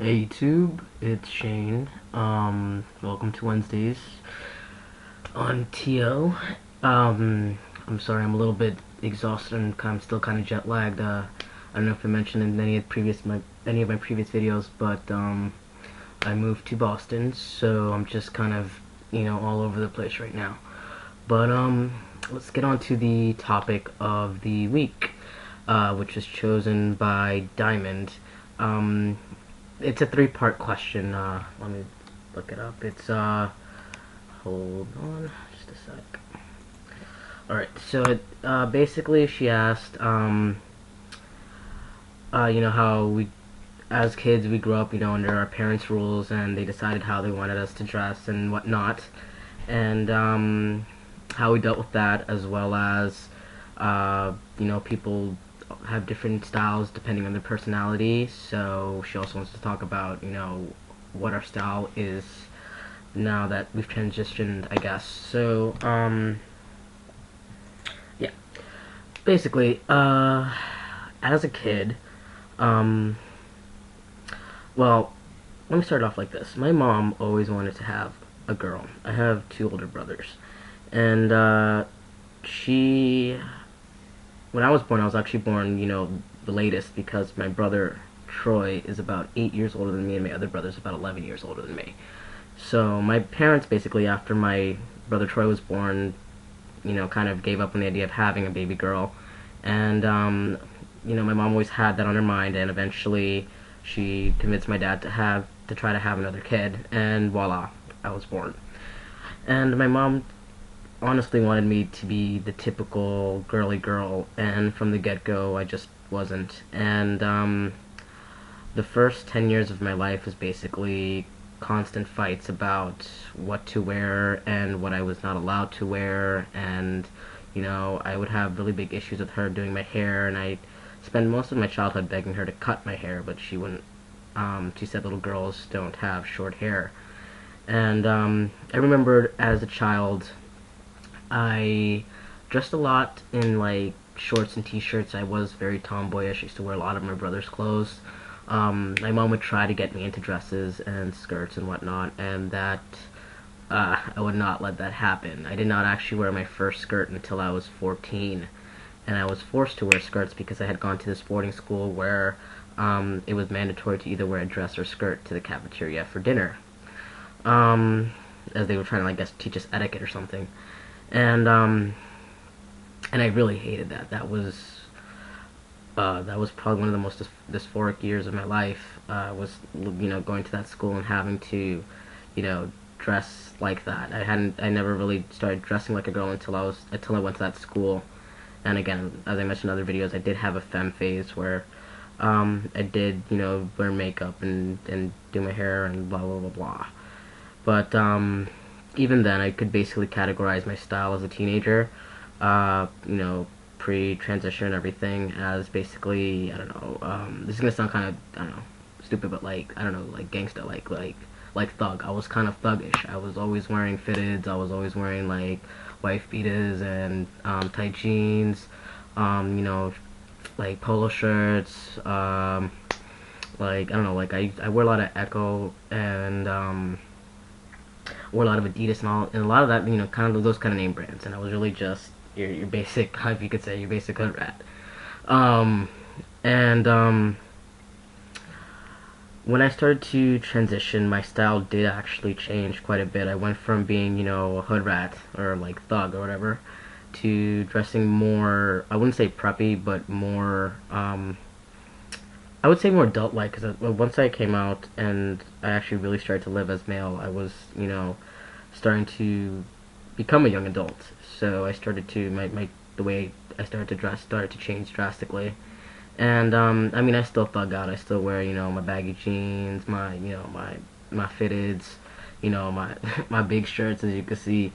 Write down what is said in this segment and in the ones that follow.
Hey YouTube, it's Shane. Welcome to Wednesdays on TO. I'm sorry, I'm a little bit exhausted and I'm still kind of jet lagged. I don't know if I mentioned in any of my previous videos, but I moved to Boston, so I'm just kind of all over the place right now. But let's get on to the topic of the week, which was chosen by Diamond. Um, it's a three-part question. Let me look it up. It's hold on, just a sec. All right. So basically, she asked, how we, as kids, we grew up, under our parents' rules, and they decided how they wanted us to dress and whatnot, and how we dealt with that, as well as, people have different styles depending on their personality. So she also wants to talk about, what our style is now that we've transitioned, I guess. So, yeah. Basically, as a kid, um, well, let me start off like this. My mom always wanted to have a girl. I have two older brothers. And, she when I was born, I was actually born, the latest because my brother Troy is about 8 years older than me, and my other brother's about 11 years older than me. So my parents basically, after my brother Troy was born, kind of gave up on the idea of having a baby girl, and my mom always had that on her mind, and eventually she convinced my dad to try to have another kid, and voila, I was born. And my mom honestly wanted me to be the typical girly girl, and from the get-go I just wasn't. And the first 10 years of my life was basically constant fights about what to wear and what I was not allowed to wear, and I would have really big issues with her doing my hair, and I spent most of my childhood begging her to cut my hair, but she wouldn't. She said little girls don't have short hair. And I remember as a child I dressed a lot in like shorts and t-shirts. I was very tomboyish. I used to wear a lot of my brother's clothes. My mom would try to get me into dresses and skirts and whatnot, and that I would not let that happen. I did not actually wear my first skirt until I was 14, and I was forced to wear skirts because I had gone to this boarding school where it was mandatory to either wear a dress or skirt to the cafeteria for dinner, as they were trying to, I guess, teach us etiquette or something. And I really hated that. That was probably one of the most dysphoric years of my life. Was going to that school and having to, dress like that. I never really started dressing like a girl until I went to that school. And again, as I mentioned in other videos, I did have a femme phase where I did, wear makeup and do my hair and blah blah blah blah. But even then, I could basically categorize my style as a teenager, pre-transition and everything, as basically, I don't know, this is gonna sound kind of, I don't know, stupid, but like, I don't know, like gangsta, like thug. I was kind of thuggish. I was always wearing fitteds. I was always wearing like wife beaters and tight jeans, like polo shirts, like I don't know, like I wear a lot of Echo and wore a lot of Adidas and a lot of that, kind of those kind of name brands, and I was really just your basic, if you could say, your basic hood rat. Um, and when I started to transition, my style did actually change quite a bit. I went from being, a hood rat or like thug or whatever, to dressing more, I wouldn't say preppy, but more, I would say more adult-like, because once I came out and I actually really started to live as male, I was, starting to become a young adult. So I started to, the way I started to dress started to change drastically. And, I mean, I still thug out. I still wear, my baggy jeans, my fitteds, my, my big shirts, as you can see,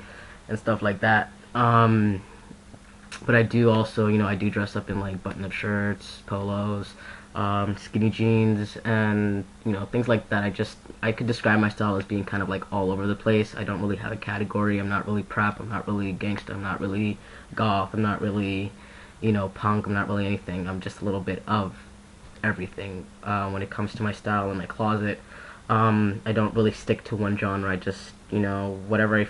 and stuff like that. But I do also, I do dress up in like button-up shirts, polos, skinny jeans, and things like that. I could describe my style as being kind of like all over the place. I don't really have a category. I'm not really prep. I'm not really gangsta. I'm not really goth. I'm not really, punk. I'm not really anything. I'm just a little bit of everything when it comes to my style in my closet. I don't really stick to one genre. I just, whatever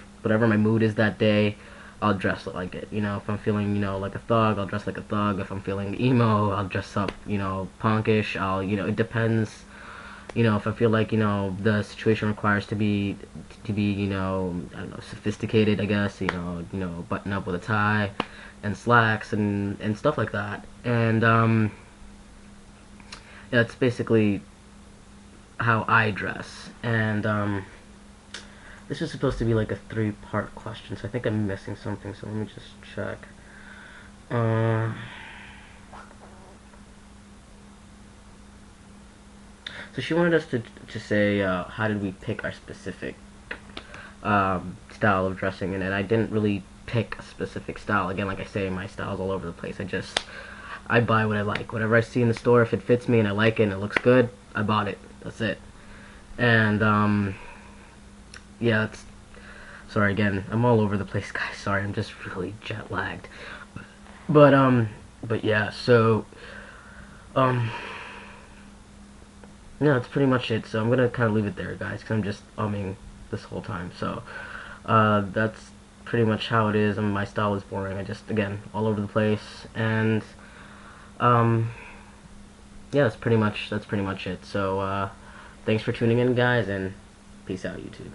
my mood is that day, I'll dress like it. If I'm feeling, like a thug, I'll dress like a thug. If I'm feeling emo, I'll dress up, punkish. It depends. If I feel like, the situation requires to be, I don't know, sophisticated, I guess, button up with a tie and slacks and stuff like that. And, yeah, it's basically how I dress. And, this is supposed to be like a 3-part question, so I think I'm missing something, so let me just check. So she wanted us to say, how did we pick our specific style of dressing, and I didn't really pick a specific style. Again, like I say, my style's all over the place. I buy what I like. Whatever I see in the store, if it fits me and I like it and it looks good, I bought it. That's it. And, yeah, sorry again, I'm all over the place, guys. Sorry, I'm just really jet lagged. But yeah, so, yeah, that's pretty much it. So I'm gonna kind of leave it there, guys, because I'm just umming this whole time. So, that's pretty much how it is. My style is boring. I just, again, all over the place. And, yeah, that's pretty much it. So, thanks for tuning in, guys, and peace out, YouTube.